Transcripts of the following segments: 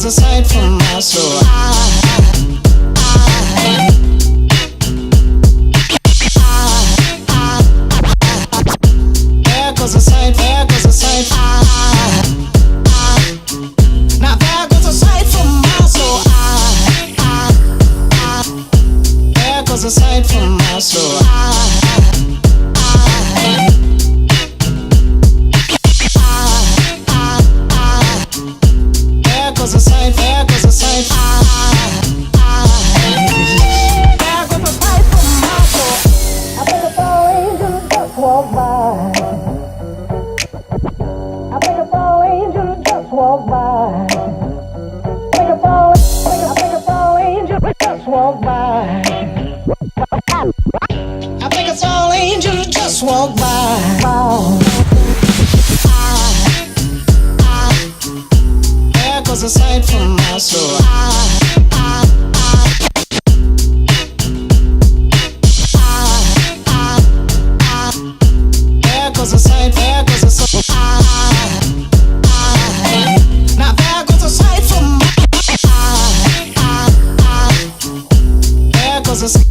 goes a sight from my soul. There goes a sight, there goes a sight. Now there goes a sight from my soul. There goes a sight from my soul. There goes a sight, there goes a sight. There goes a sight from my soul. I think it's all angels just walk by. I think it's all angels just walk by. I think it's all angels just walk by. I think it's all angels just walk by. There goes a sight from my soul. There goes a sight, there goes a sight. Now there goes a sight from my there goes a sight.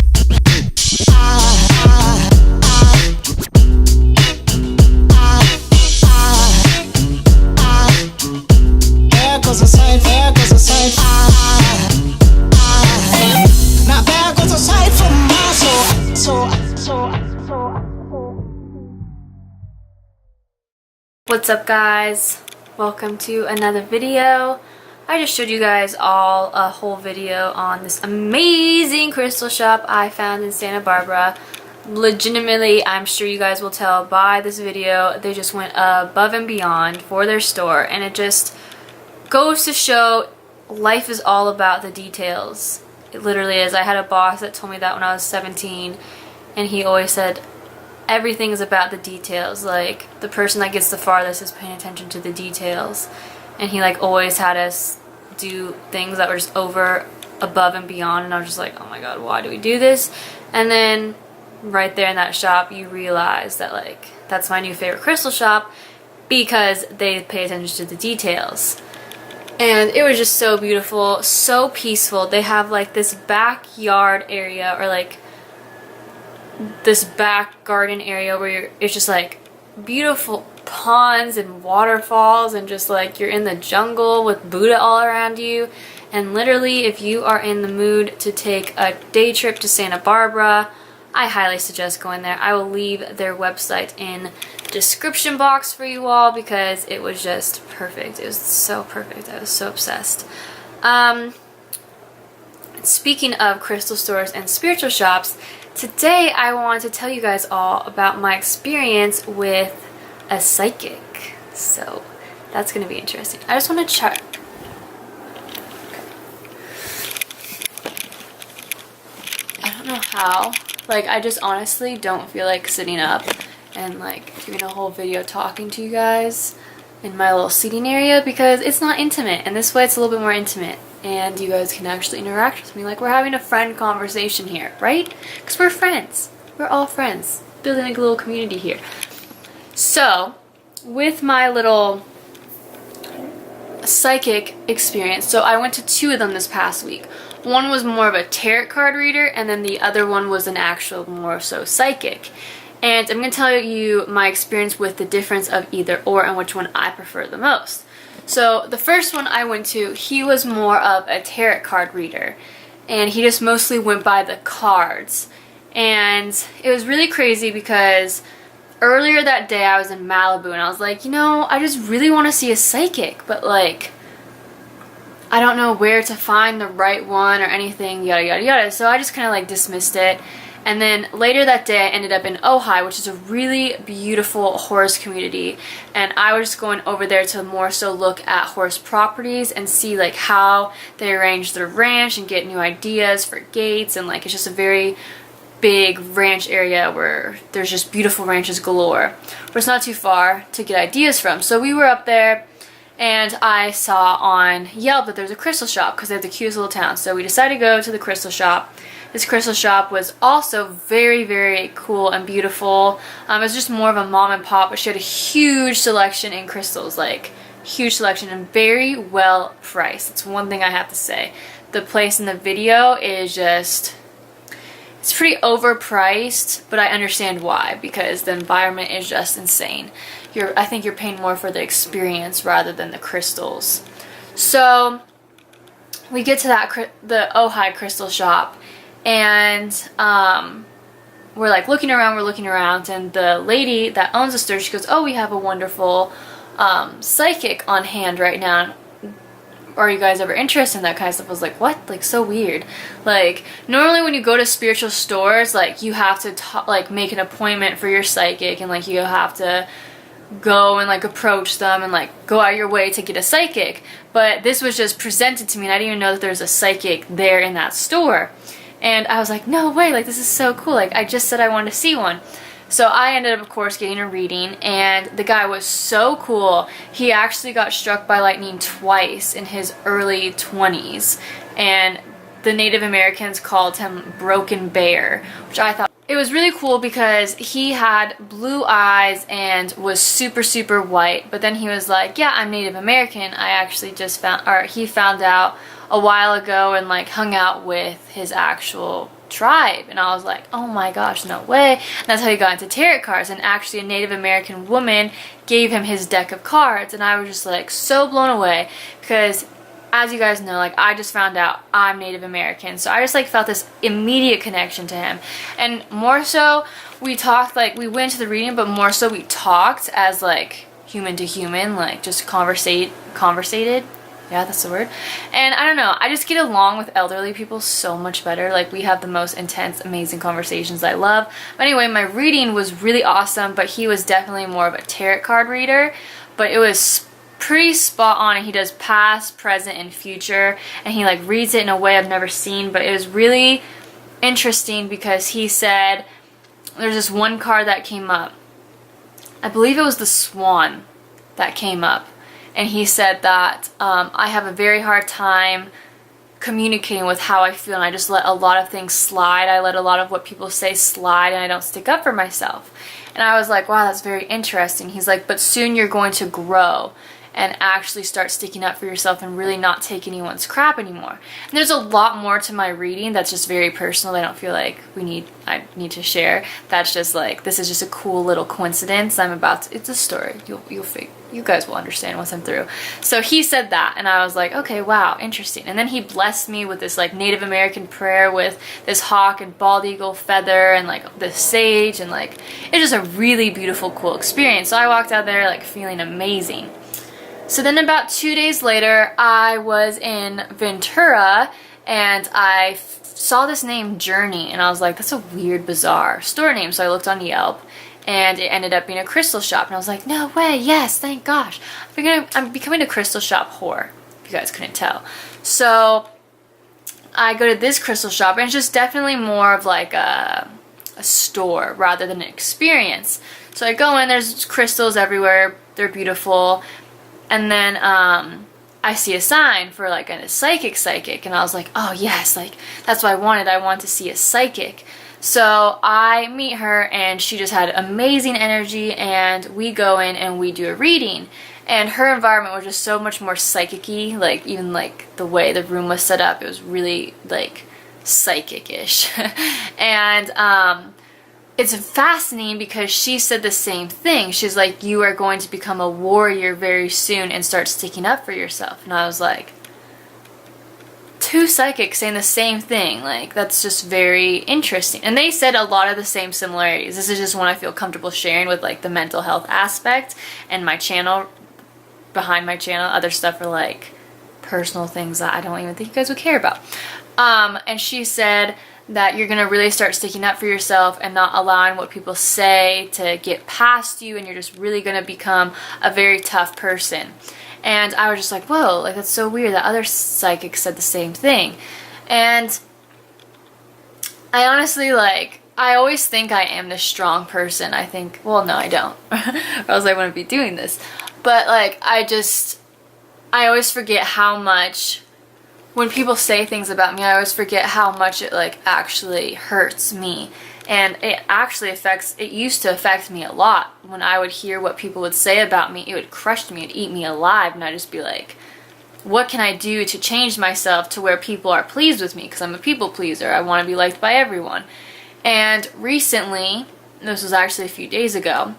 There goes a sight, there goes a sight. Now there goes a sight from my soul. What's up, guys? Welcome to another video. I just showed you guys all a whole video on this amazing crystal shop I found in Santa Barbara. Legitimately, I'm sure you guys will tell by this video, they just went above and beyond for their store, and it just goes to show life is all about the details. It literally is. I had a boss that told me that when I was 17, and he always said everything is about the details. Like, the person that gets the farthest is paying attention to the details. And he like always had us do things that were just above and beyond, and I was just like, oh my god, why do we do this? And then right there in that shop you realize that like that's my new favorite crystal shop because they pay attention to the details. And it was just so beautiful, so peaceful. They have like this backyard area, or like this back garden area where it's just like beautiful ponds and waterfalls, and just like you're in the jungle with Buddha all around you. And literally, if you are in the mood to take a day trip to Santa Barbara, I highly suggest going there. I will leave their website in the description box for you all because it was just perfect. It was so perfect. I was so obsessed. Speaking of crystal stores and spiritual shops, today I want to tell you guys all about my experience with a psychic. So that's going to be interesting. I just want to check. I don't know how. Like, I just honestly don't feel like sitting up and like doing a whole video talking to you guys in my little seating area because it's not intimate, and this way it's a little bit more intimate and you guys can actually interact with me like we're having a friend conversation here, right? Because we're friends. We're all friends. Building like a little community here. So, with my little psychic experience, so I went to 2 of them this past week. One was more of a tarot card reader, and then the other one was an actual more so psychic. And I'm going to tell you my experience with the difference of either or and which one I prefer the most. So the first one I went to, he was more of a tarot card reader, and he just mostly went by the cards. And it was really crazy because earlier that day I was in Malibu and I was like, you know, I just really want to see a psychic, but like I don't know where to find the right one or anything, yada yada yada. So I just kind of like dismissed it. And then later that day I ended up in Ojai, which is a really beautiful horse community, and I was just going over there to more so look at horse properties and see like how they arrange their ranch and get new ideas for gates, and like it's just a very big ranch area where there's just beautiful ranches galore, but it's not too far to get ideas from. So we were up there and I saw on Yelp that there's a crystal shop because they have the cutest little town. So we decided to go to the crystal shop. This crystal shop was also very, very cool and beautiful. It was just more of a mom and pop, but she had a huge selection in crystals, like huge selection and very well priced. It's one thing I have to say. The place in the video is just, it's pretty overpriced, but I understand why, because the environment is just insane. I think you're paying more for the experience rather than the crystals. So we get to the Ojai crystal shop, and we're like looking around, and the lady that owns the store, she goes, "Oh, we have a wonderful psychic on hand right now. Are you guys ever interested in that kind of stuff?" I was like, what? Like, so weird. Like, normally when you go to spiritual stores, like, you have to like make an appointment for your psychic, and like you have to go and like approach them and like go out your way to get a psychic. But this was just presented to me, and I didn't even know that there's a psychic there in that store. And I was like, no way, like, this is so cool. Like, I just said I wanted to see one. So I ended up, of course, getting a reading, and the guy was so cool. He actually got struck by lightning twice in his early 20s, and the Native Americans called him Broken Bear, which I thought, it was really cool because he had blue eyes and was super, super white, but then he was like, yeah, I'm Native American. I actually just he found out a while ago and like hung out with his actual tribe. And I was like, oh my gosh, no way. And that's how he got into tarot cards, and actually a Native American woman gave him his deck of cards, and I was just like so blown away because, as you guys know, like, I just found out I'm Native American, so I just like felt this immediate connection to him. And more so, we talked, like, we went to the reading, but more so we talked as like human to human, like just conversated. Yeah, that's the word. And I don't know, I just get along with elderly people so much better. Like, we have the most intense, amazing conversations I love. But anyway, my reading was really awesome, but he was definitely more of a tarot card reader. But it was pretty spot on, and he does past, present, and future. And he like reads it in a way I've never seen, but it was really interesting because he said, there's this one card that came up. I believe it was the Swan that came up. And he said that I have a very hard time communicating with how I feel, and I just let a lot of things slide. I let a lot of what people say slide, and I don't stick up for myself. And I was like, wow, that's very interesting. He's like, but soon you're going to grow and actually start sticking up for yourself and really not take anyone's crap anymore. And there's a lot more to my reading that's just very personal that I don't feel like I need to share. That's just like, this is just a cool little coincidence. It's a story. You guys will understand once I'm through. So he said that, and I was like, okay, wow, interesting. And then he blessed me with this like Native American prayer with this hawk and bald eagle feather and like this sage, and like, it's just a really beautiful, cool experience. So I walked out there like feeling amazing. So then about 2 days later, I was in Ventura, and I saw this name Journey, and I was like, that's a weird, bizarre store name. So I looked on Yelp, and it ended up being a crystal shop, and I was like, no way, yes, thank gosh. I'm becoming a crystal shop whore, if you guys couldn't tell. So I go to this crystal shop, and it's just definitely more of like a store rather than an experience. So I go in, there's crystals everywhere, they're beautiful. And then I see a sign for like a psychic, and I was like, oh yes, like that's what I wanted. I want to see a psychic. So I meet her, and she just had amazing energy, and we go in and we do a reading. And her environment was just so much more psychic-y, like even like the way the room was set up, it was really like psychic-ish. And it's fascinating because she said the same thing. She's like, you are going to become a warrior very soon and start sticking up for yourself. And I was like, two psychics saying the same thing. Like, that's just very interesting. And they said a lot of the same similarities. This is just one I feel comfortable sharing with like the mental health aspect and my channel, behind my channel. Other stuff are like personal things that I don't even think you guys would care about. And she said that you're gonna really start sticking up for yourself and not allowing what people say to get past you, and you're just really gonna become a very tough person. And I was just like, whoa, like that's so weird that other psychics said the same thing. And I honestly, like, I always think I am this strong person. I think, well, no, I don't. Or else I wouldn't be doing this. But like, I always forget how much, when people say things about me, I always forget how much it like actually hurts me. And it used to affect me a lot. When I would hear what people would say about me, it would crush me, it'd eat me alive, and I'd just be like, what can I do to change myself to where people are pleased with me? Because I'm a people pleaser. I want to be liked by everyone. And recently, this was actually a few days ago,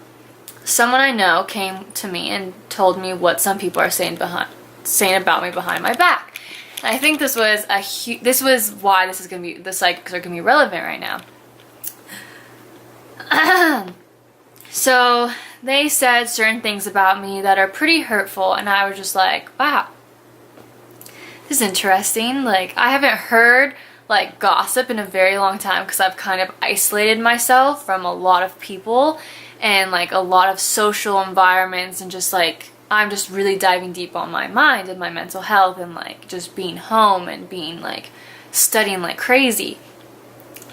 someone I know came to me and told me what some people are saying about me behind my back. And I think this was why the psychics are gonna be relevant right now. So they said certain things about me that are pretty hurtful, and I was just like, wow, this is interesting. Like, I haven't heard like gossip in a very long time because I've kind of isolated myself from a lot of people and like a lot of social environments, and just like I'm just really diving deep on my mind and my mental health, and like just being home and being like studying like crazy.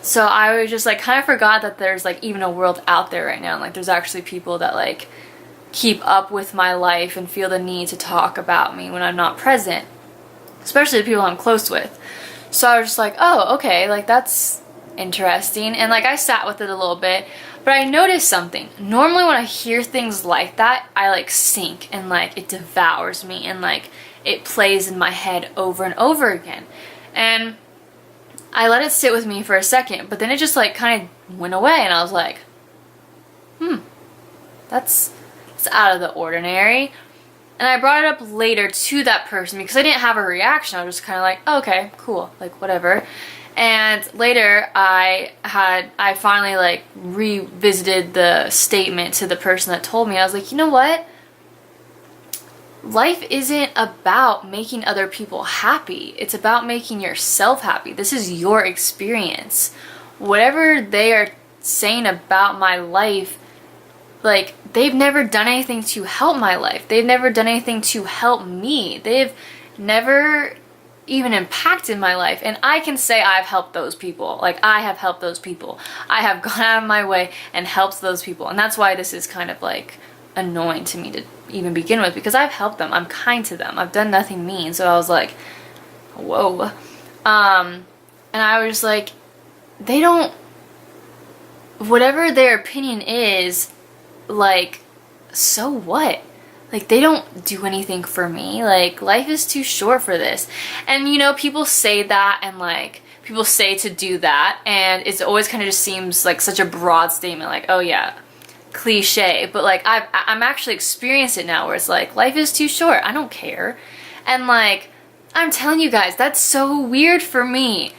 So I was just like kind of forgot that there's like even a world out there right now, and like there's actually people that like keep up with my life and feel the need to talk about me when I'm not present, especially the people I'm close with. So I was just like, oh, okay, like that's interesting. And like I sat with it a little bit, but I noticed something. Normally when I hear things like that, I like sink and like it devours me, and like it plays in my head over and over again. And I let it sit with me for a second, but then it just like kind of went away, and I was like, that's out of the ordinary. And I brought it up later to that person because I didn't have a reaction. I was just kind of like, oh, okay, cool, like whatever. And later I finally like revisited the statement to the person that told me. I was like, you know what? Life isn't about making other people happy. It's about making yourself happy. This is your experience. Whatever they are saying about my life, like, they've never done anything to help my life. They've never done anything to help me. They've never even impacted my life. And I can say I've helped those people. Like, I have helped those people. I have gone out of my way and helped those people. And that's why this is kind of like annoying to me to even begin with, because I've helped them. I'm kind to them. I've done nothing mean. So I was like, whoa. And I was just like, they don't, whatever their opinion is, like, so what? Like, they don't do anything for me. Like, life is too short for this. And, you know, people say that, and, like, people say to do that, and it always kind of just seems like such a broad statement, like, oh, yeah, cliche. But, like, I'm actually experiencing it now, where it's like, life is too short. I don't care. And, like, I'm telling you guys, that's so weird for me.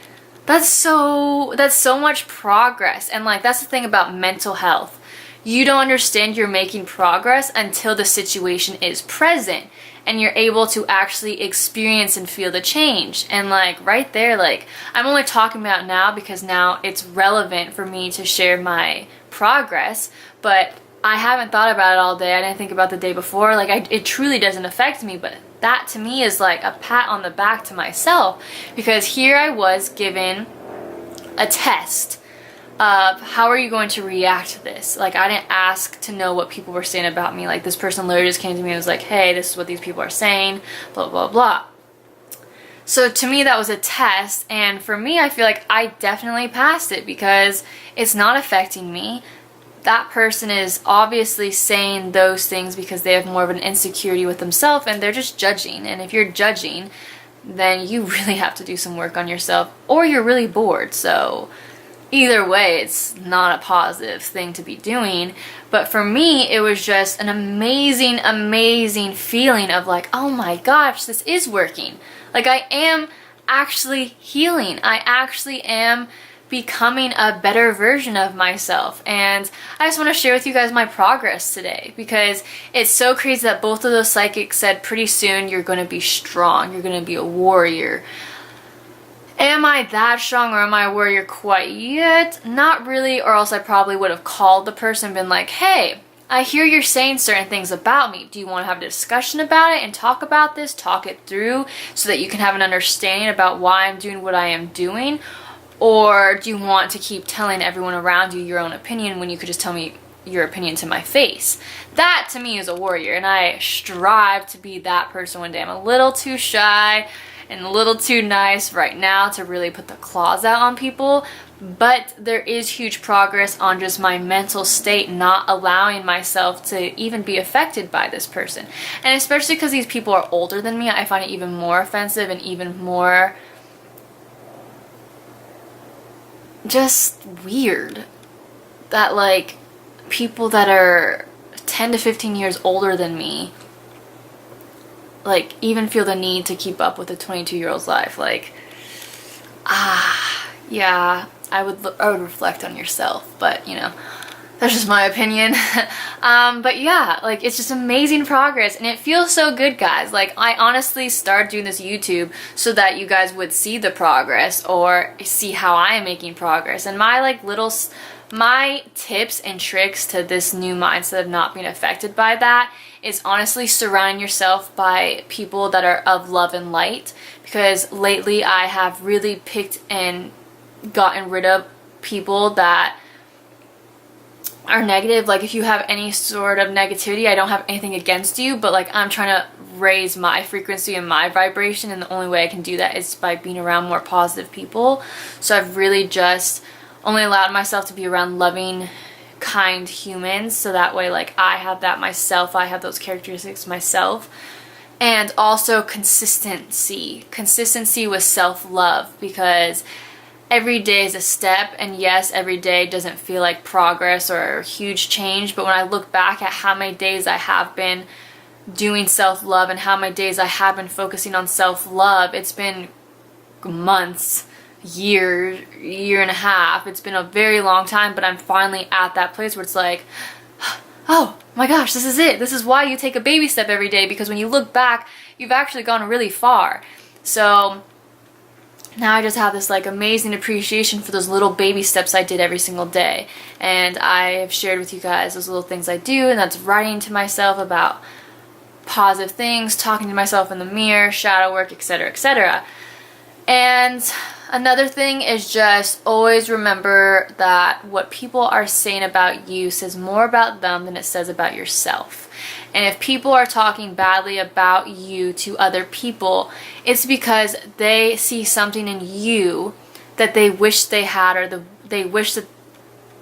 That's so much progress. And, like, that's the thing about mental health. You don't understand you're making progress until the situation is present and you're able to actually experience and feel the change. And like right there, like I'm only talking about now because now it's relevant for me to share my progress, but I haven't thought about it all day. I didn't think about the day before. Like it truly doesn't affect me, but that to me is like a pat on the back to myself, because here I was given a test of how are you going to react to this. Like, I didn't ask to know what people were saying about me. Like, this person literally just came to me and was like, hey, this is what these people are saying, blah, blah, blah. So to me, that was a test. And for me, I feel like I definitely passed it because it's not affecting me. That person is obviously saying those things because they have more of an insecurity with themselves and they're just judging. And if you're judging, then you really have to do some work on yourself, or you're really bored. So either way, it's not a positive thing to be doing. But for me, it was just an amazing, amazing feeling of like, oh my gosh, this is working. Like, I am actually healing. I actually am becoming a better version of myself. And I just want to share with you guys my progress today, because it's so crazy that both of those psychics said pretty soon you're going to be strong. You're going to be a warrior. Am I that strong, or am I a warrior quite yet? Not really, or else I probably would have called the person and been like, hey, I hear you're saying certain things about me. Do you want to have a discussion about it and talk about this, talk it through so that you can have an understanding about why I'm doing what I am doing? Or do you want to keep telling everyone around you your own opinion when you could just tell me your opinion to my face? That to me is a warrior, and I strive to be that person one day. I'm a little too shy and a little too nice right now to really put the claws out on people, but there is huge progress on just my mental state, not allowing myself to even be affected by this person. And especially because these people are older than me, I find it even more offensive and even more just weird that like people that are 10 to 15 years older than me like even feel the need to keep up with a 22-year-old's life. Like, yeah, I would reflect on yourself, but you know, that's just my opinion. But yeah, like it's just amazing progress and it feels so good, guys. Like I honestly started doing this YouTube so that you guys would see the progress or see how I am making progress. And my like my tips and tricks to this new mindset of not being affected by that is honestly surrounding yourself by people that are of love and light, because lately I have really picked and gotten rid of people that are negative. Like if you have any sort of negativity, I don't have anything against you, but like I'm trying to raise my frequency and my vibration, and the only way I can do that is by being around more positive people. So I've really just only allowed myself to be around loving, kind humans, so that way like I have that myself, I have those characteristics myself. And also consistency with self-love, because every day is a step, and yes, every day doesn't feel like progress or huge change, but when I look back at how many days I have been doing self-love and how many days I have been focusing on self-love, it's been months, year and a half. It's been a very long time, but I'm finally at that place where it's like, oh my gosh, this is it. This is why you take a baby step every day, because when you look back, you've actually gone really far. So now I just have this like amazing appreciation for those little baby steps I did every single day. And I have shared with you guys those little things I do, and that's writing to myself about positive things, talking to myself in the mirror, shadow work, etc., etc. And another thing is just always remember that what people are saying about you says more about them than it says about yourself. And if people are talking badly about you to other people, it's because they see something in you that they wish they had, or they wish that,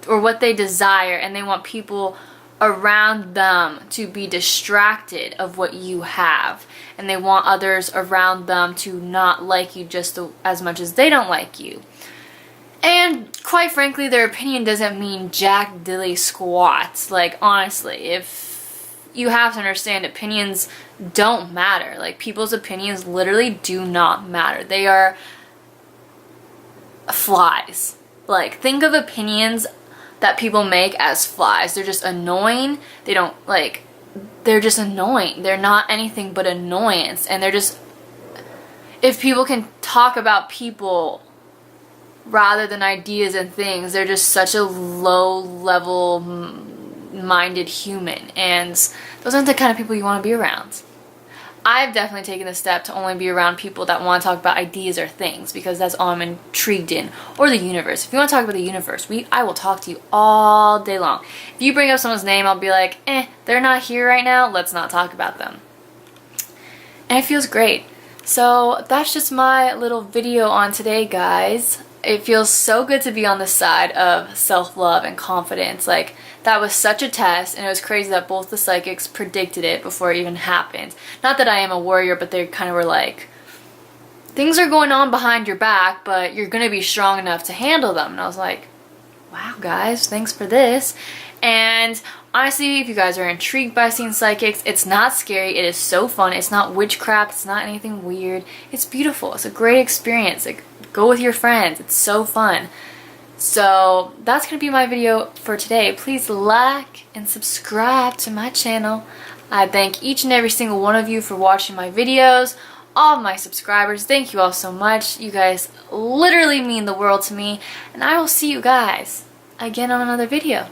or what they desire, and they want people around them to be distracted of what you have, and they want others around them to not like you just as much as they don't like you. And quite frankly, their opinion doesn't mean jack dilly squats. Like honestly, if you have to understand, opinions don't matter. Like people's opinions literally do not matter. They are flies. Like think of opinions that people make as flies. They're just annoying. They don't like, they're just annoying. They're not anything but annoyance. And they're just, if people can talk about people rather than ideas and things, they're just such a low level minded human. And those aren't the kind of people you want to be around. I've definitely taken the step to only be around people that want to talk about ideas or things, because that's all I'm intrigued in. Or the universe. If you want to talk about the universe, I will talk to you all day long. If you bring up someone's name, I'll be like, they're not here right now, let's not talk about them. And it feels great. So that's just my little video on today, guys. It feels so good to be on the side of self-love and confidence. Like, that was such a test, and it was crazy that both the psychics predicted it before it even happened. Not that I am a warrior, but they kind of were like, things are going on behind your back, but you're going to be strong enough to handle them. And I was like, wow, guys, thanks for this. And honestly, if you guys are intrigued by seeing psychics, it's not scary. It is so fun. It's not witchcraft. It's not anything weird. It's beautiful. It's a great experience. Like, go with your friends. It's so fun. So that's going to be my video for today. Please like and subscribe to my channel. I thank each and every single one of you for watching my videos. All of my subscribers, thank you all so much. You guys literally mean the world to me. And I will see you guys again on another video.